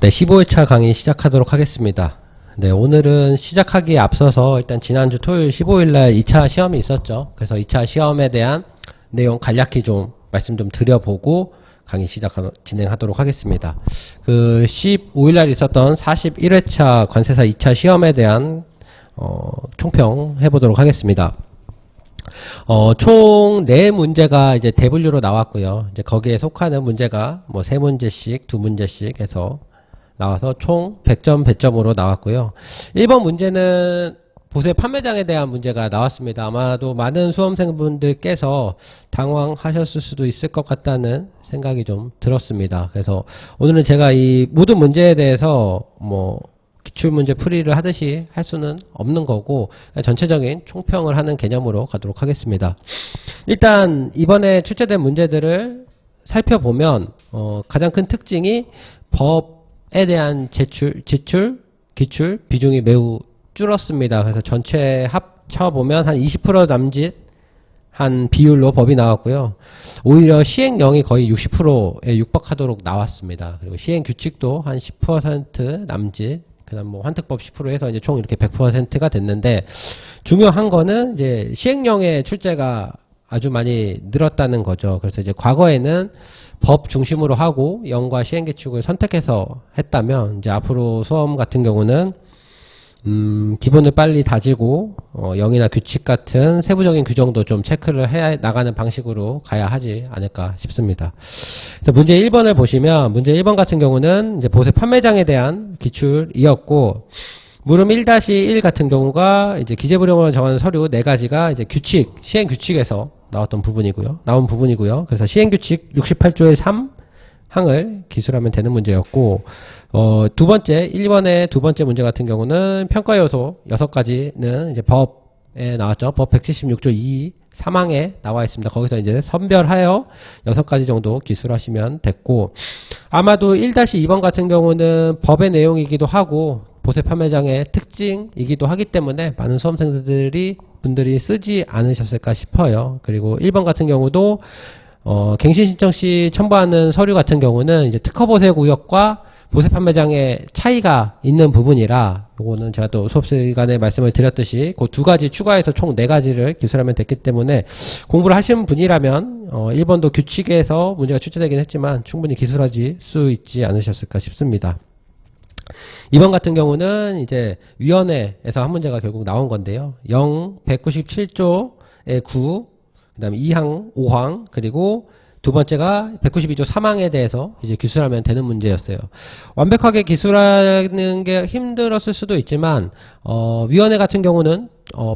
네, 15회차 강의 시작하도록 하겠습니다. 네, 오늘은 시작하기에 앞서서 일단 지난주 토요일 15일날 2차 시험이 있었죠. 그래서 2차 시험에 대한 내용 간략히 좀 말씀 좀 드려보고 강의 진행하도록 하겠습니다. 그 15일날 있었던 41회차 관세사 2차 시험에 대한 총평 해보도록 하겠습니다. 총 4문제가 이제 대분류로 나왔고요. 이제 거기에 속하는 문제가 뭐 3문제씩, 2문제씩 해서 나와서 총 100점, 100점으로 나왔고요. 1번 문제는 보세 판매장에 대한 문제가 나왔습니다. 아마도 많은 수험생분들께서 당황하셨을 수도 있을 것 같다는 생각이 좀 들었습니다. 그래서 오늘은 제가 이 모든 문제에 대해서 뭐 기출문제 풀이를 하듯이 할 수는 없는 거고 전체적인 총평을 하는 개념으로 가도록 하겠습니다. 일단 이번에 출제된 문제들을 살펴보면 가장 큰 특징이 법에 대한 지출, 기출 비중이 매우 줄었습니다. 그래서 전체 합쳐보면 한 20% 남짓 한 비율로 법이 나왔고요. 오히려 시행령이 거의 60%에 육박하도록 나왔습니다. 그리고 시행 규칙도 한 10% 남짓, 그다음 뭐 환특법 10% 해서 이제 총 이렇게 100%가 됐는데, 중요한 거는 이제 시행령의 출제가 아주 많이 늘었다는 거죠. 그래서 이제 과거에는 법 중심으로 하고 영과 시행 규칙을 선택해서 했다면, 이제 앞으로 수험 같은 경우는 기본을 빨리 다지고 영이나 규칙 같은 세부적인 규정도 좀 체크를 해 나가는 방식으로 가야 하지 않을까 싶습니다. 그래서 문제 1번을 보시면, 문제 1번 같은 경우는 이제 보세 판매장에 대한 기출이었고, 물음 1-1 같은 경우가 이제 기재부령을 정하는 서류 4가지가 이제 규칙, 시행 규칙에서 나온 부분이고요. 그래서 시행 규칙 68조의 3항을 기술하면 되는 문제였고, 두 번째, 1번의 두 번째 문제 같은 경우는 평가 요소 6가지는 이제 법에 나왔죠. 법 176조 2, 3항에 나와 있습니다. 거기서 이제 선별하여 6가지 정도 기술하시면 됐고, 아마도 1-2번 같은 경우는 법의 내용이기도 하고, 보세 판매장의 특징이기도 하기 때문에 많은 수험생들이 쓰지 않으셨을까 싶어요. 그리고 1번 같은 경우도, 갱신 신청 시 첨부하는 서류 같은 경우는 이제 특허 보세 구역과 보세 판매장의 차이가 있는 부분이라, 요거는 제가 또 수업 시간에 말씀을 드렸듯이 그 2가지 추가해서 총 4가지를 기술하면 됐기 때문에 공부를 하시는 분이라면 1번도 규칙에서 문제가 출제되긴 했지만 충분히 기술하실 수 있지 않으셨을까 싶습니다. 2번 같은 경우는 이제 위원회에서 한 문제가 결국 나온 건데요. 197조의 9, 그 다음에 2항, 5항, 그리고 두 번째가 192조 3항에 대해서 이제 기술하면 되는 문제였어요. 완벽하게 기술하는 게 힘들었을 수도 있지만, 위원회 같은 경우는,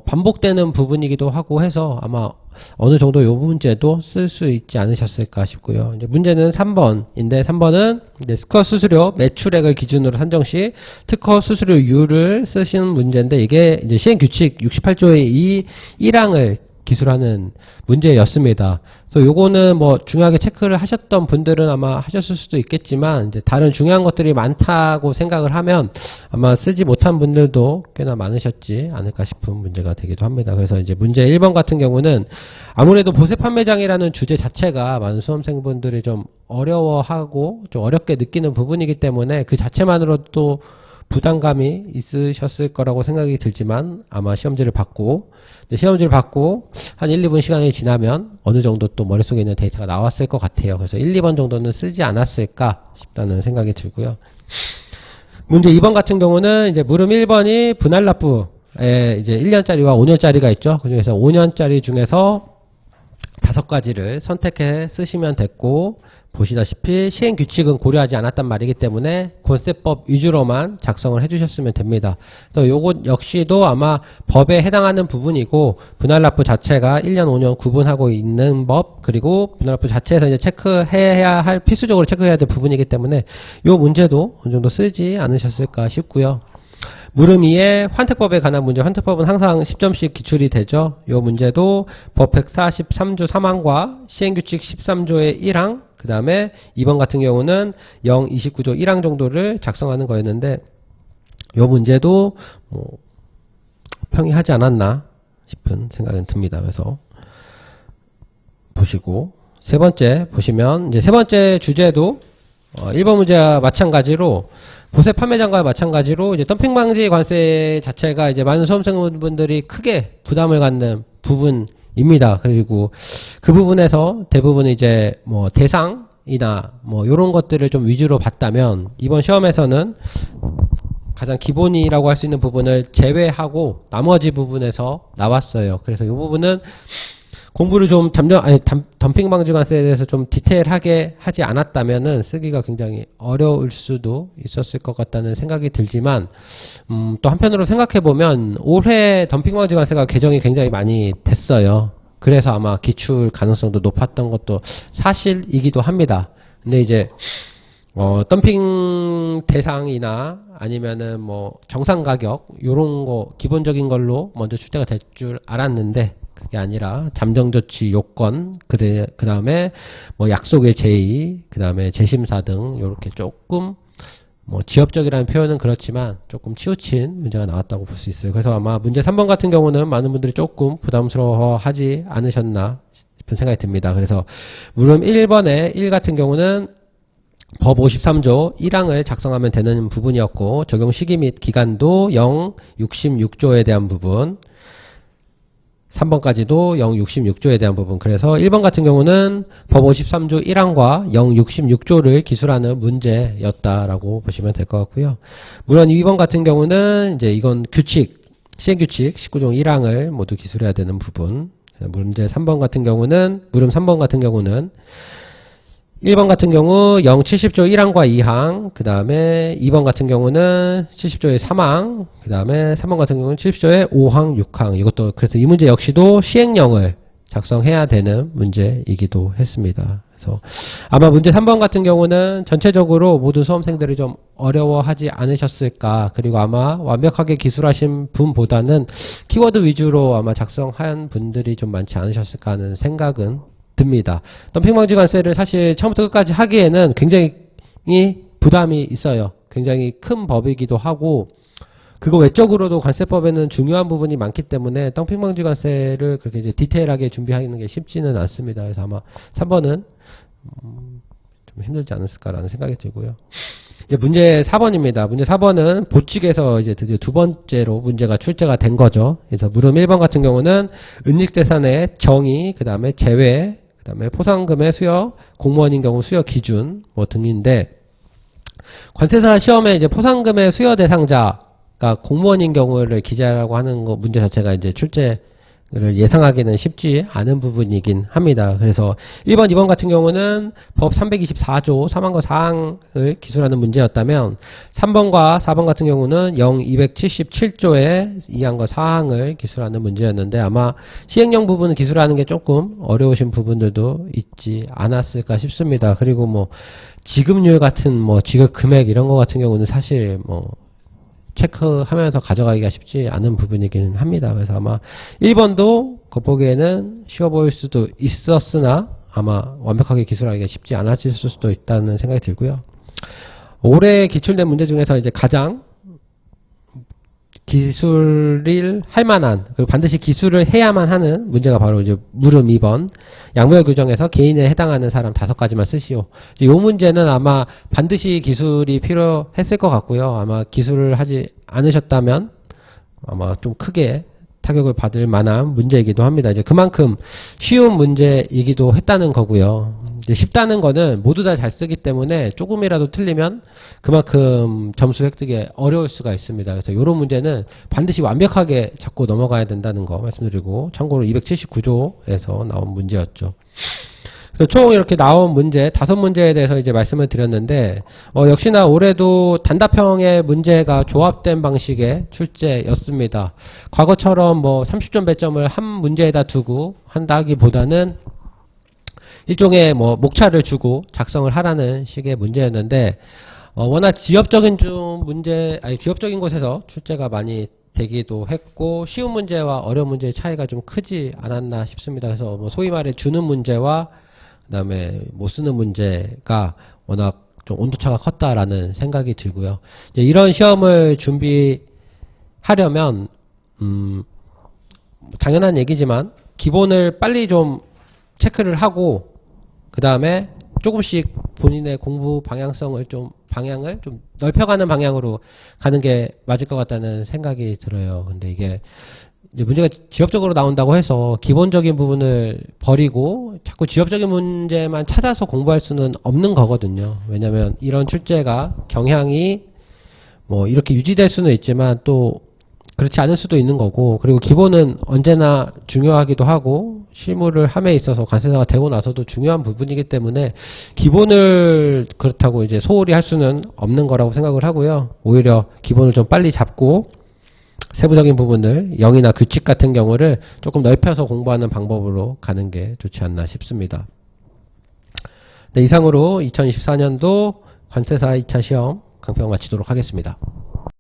반복되는 부분이기도 하고 해서 아마 어느 정도 요 문제도 쓸 수 있지 않으셨을까 싶고요. 이제 문제는 3번인데, 3번은 이제 특허 수수료 매출액을 기준으로 산정 시 특허 수수료율을 쓰시는 문제인데, 이게 이제 시행규칙 68조의 1항을 기술하는 문제였습니다. 그래서 요거는 뭐 중요하게 체크를 하셨던 분들은 아마 하셨을 수도 있겠지만, 이제 다른 중요한 것들이 많다고 생각을 하면 아마 쓰지 못한 분들도 꽤나 많으셨지 않을까 싶은 문제가 되기도 합니다. 그래서 이제 문제 1번 같은 경우는 아무래도 보세 판매장이라는 주제 자체가 많은 수험생분들이 좀 어려워하고 좀 어렵게 느끼는 부분이기 때문에 그 자체만으로도 부담감이 있으셨을 거라고 생각이 들지만, 아마 시험지를 받고 한 1, 2분 시간이 지나면 어느 정도 또 머릿속에 있는 데이터가 나왔을 것 같아요. 그래서 1, 2번 정도는 쓰지 않았을까 싶다는 생각이 들고요. 문제 2번 같은 경우는 이제 물음 1번이 분할납부에 이제 1년짜리와 5년짜리가 있죠. 그 중에서 5년짜리 중에서 5가지를 선택해 쓰시면 됐고, 보시다시피 시행규칙은 고려하지 않았단 말이기 때문에 권세법 위주로만 작성을 해주셨으면 됩니다. 그래서 요것 역시도 아마 법에 해당하는 부분이고, 분할납부 자체가 1년, 5년 구분하고 있는 법, 그리고 분할납부 자체에서 이제 체크해야 할, 필수적으로 체크해야 될 부분이기 때문에 요 문제도 어느 정도 쓰지 않으셨을까 싶고요. 물음 2에 환특법에 관한 문제, 환특법은 항상 10점씩 기출이 되죠. 요 문제도 법 143조 3항과 시행규칙 13조의 1항, 그 다음에 2번 같은 경우는 29조 1항 정도를 작성하는 거였는데, 요 문제도 뭐 평이하지 않았나 싶은 생각은 듭니다. 그래서 보시고, 세 번째 보시면 이제 세 번째 주제도 1번 문제와 마찬가지로 보세 판매장과 마찬가지로 이제 덤핑 방지 관세 자체가 이제 많은 수험생분들이 크게 부담을 갖는 부분입니다. 그리고 그 부분에서 대부분 이제 뭐 대상이나 뭐 요런 것들을 좀 위주로 봤다면 이번 시험에서는 가장 기본이라고 할 수 있는 부분을 제외하고 나머지 부분에서 나왔어요. 그래서 이 부분은 공부를 좀 덤핑 방지 관세에 대해서 좀 디테일하게 하지 않았다면은 쓰기가 굉장히 어려울 수도 있었을 것 같다는 생각이 들지만, 또 한편으로 생각해보면 올해 덤핑 방지 관세가 개정이 굉장히 많이 됐어요. 그래서 아마 기출 가능성도 높았던 것도 사실이기도 합니다. 근데 이제 덤핑 대상이나 아니면은 뭐 정상 가격 요런 거 기본적인 걸로 먼저 출제가 될 줄 알았는데 그게 아니라 잠정조치 요건 그 다음에 뭐 약속의 제의 그 다음에 재심사 등 요렇게 조금 뭐 지엽적이라는 표현은 그렇지만 조금 치우친 문제가 나왔다고 볼 수 있어요. 그래서 아마 문제 3번 같은 경우는 많은 분들이 조금 부담스러워하지 않으셨나 싶은 생각이 듭니다. 그래서 물음 1번에 1 같은 경우는 법 53조 1항을 작성하면 되는 부분이었고 적용 시기 및 기간도 0, 66조에 대한 부분 3번까지도 0, 66조에 대한 부분. 그래서 1번 같은 경우는 법 53조 1항과 0, 66조를 기술하는 문제였다라고 보시면 될 것 같고요. 물론 2번 같은 경우는 이제 이건 규칙, 시행규칙 19종 1항을 모두 기술해야 되는 부분. 문제 3번 같은 경우는, 물음 3번 같은 경우는 1번 같은 경우 0, 70조 1항과 2항, 그 다음에 2번 같은 경우는 70조의 3항, 그 다음에 3번 같은 경우는 70조의 5항, 6항. 이것도 그래서 이 문제 역시도 시행령을 작성해야 되는 문제이기도 했습니다. 그래서 아마 문제 3번 같은 경우는 전체적으로 모든 수험생들이 좀 어려워하지 않으셨을까. 그리고 아마 완벽하게 기술하신 분보다는 키워드 위주로 아마 작성한 분들이 좀 많지 않으셨을까 하는 생각은 듭니다. 덤핑 방지 관세를 사실 처음부터 끝까지 하기에는 굉장히 부담이 있어요. 굉장히 큰 법이기도 하고 그거 외적으로도 관세법에는 중요한 부분이 많기 때문에 덤핑 방지 관세를 그렇게 이제 디테일하게 준비하는 게 쉽지는 않습니다. 그래서 아마 3번은 좀 힘들지 않았을까라는 생각이 들고요. 이제 문제 4번입니다. 문제 4번은 보칙에서 이제 드디어 두 번째로 문제가 출제가 된 거죠. 그래서 물음 1번 같은 경우는 은닉재산의 정의, 그 다음에 제외, 그 다음에 포상금의 수여, 공무원인 경우 수여 기준 뭐 등인데 관세사 시험에 이제 포상금의 수여 대상자가 공무원인 경우를 기재하라고 하는 거 문제 자체가 이제 출제를 예상하기는 쉽지 않은 부분이긴 합니다. 그래서 1번, 2번 같은 경우는 법 324조 3항과 4항을 기술하는 문제였다면 3번과 4번 같은 경우는 0, 277조의 2항과 4항을 기술하는 문제였는데 아마 시행령 부분을 기술하는 게 조금 어려우신 부분들도 있지 않았을까 싶습니다. 그리고 뭐 지급률 같은 뭐 지급 금액 이런 거 같은 경우는 사실 뭐 체크하면서 가져가기가 쉽지 않은 부분이긴 합니다. 그래서 아마 1번도 겉보기에는 쉬워 보일 수도 있었으나 아마 완벽하게 기술하기가 쉽지 않았을 수도 있다는 생각이 들고요. 올해 기출된 문제 중에서 이제 가장 기술을 할 만한, 그리고 반드시 기술을 해야만 하는 문제가 바로 이제 물음 2번. 양무열 규정에서 개인에 해당하는 사람 5가지만 쓰시오. 이 문제는 아마 반드시 기술이 필요했을 것 같고요. 아마 기술을 하지 않으셨다면 아마 좀 크게 타격을 받을 만한 문제이기도 합니다. 이제 그만큼 쉬운 문제이기도 했다는 거고요. 이제 쉽다는 거는 모두 다 잘 쓰기 때문에 조금이라도 틀리면 그만큼 점수 획득에 어려울 수가 있습니다. 그래서 이런 문제는 반드시 완벽하게 잡고 넘어가야 된다는 거 말씀드리고 참고로 279조에서 나온 문제였죠. 그래서 총 이렇게 나온 문제 5문제에 대해서 이제 말씀을 드렸는데 역시나 올해도 단답형의 문제가 조합된 방식의 출제였습니다. 과거처럼 뭐 30점 배점을 한 문제에다 두고 한다기보다는 일종의 뭐 목차를 주고 작성을 하라는 식의 문제였는데 워낙 지엽적인 지엽적인 곳에서 출제가 많이 되기도 했고 쉬운 문제와 어려운 문제의 차이가 좀 크지 않았나 싶습니다. 그래서 뭐 소위 말해 주는 문제와 그다음에 못 쓰는 문제가 워낙 좀 온도차가 컸다라는 생각이 들고요. 이제 이런 시험을 준비하려면 당연한 얘기지만 기본을 빨리 좀 체크를 하고 그 다음에 조금씩 본인의 공부 방향을 좀 넓혀가는 방향으로 가는 게 맞을 것 같다는 생각이 들어요. 근데 이게 이제 문제가 지역적으로 나온다고 해서 기본적인 부분을 버리고 자꾸 지역적인 문제만 찾아서 공부할 수는 없는 거거든요. 왜냐하면 이런 출제가 경향이 뭐 이렇게 유지될 수는 있지만 또 그렇지 않을 수도 있는 거고, 그리고 기본은 언제나 중요하기도 하고 실무를 함에 있어서 관세사가 되고 나서도 중요한 부분이기 때문에 기본을 그렇다고 이제 소홀히 할 수는 없는 거라고 생각을 하고요. 오히려 기본을 좀 빨리 잡고 세부적인 부분을 영이나 규칙 같은 경우를 조금 넓혀서 공부하는 방법으로 가는 게 좋지 않나 싶습니다. 네, 이상으로 2024년도 관세사 2차 시험 강평 마치도록 하겠습니다.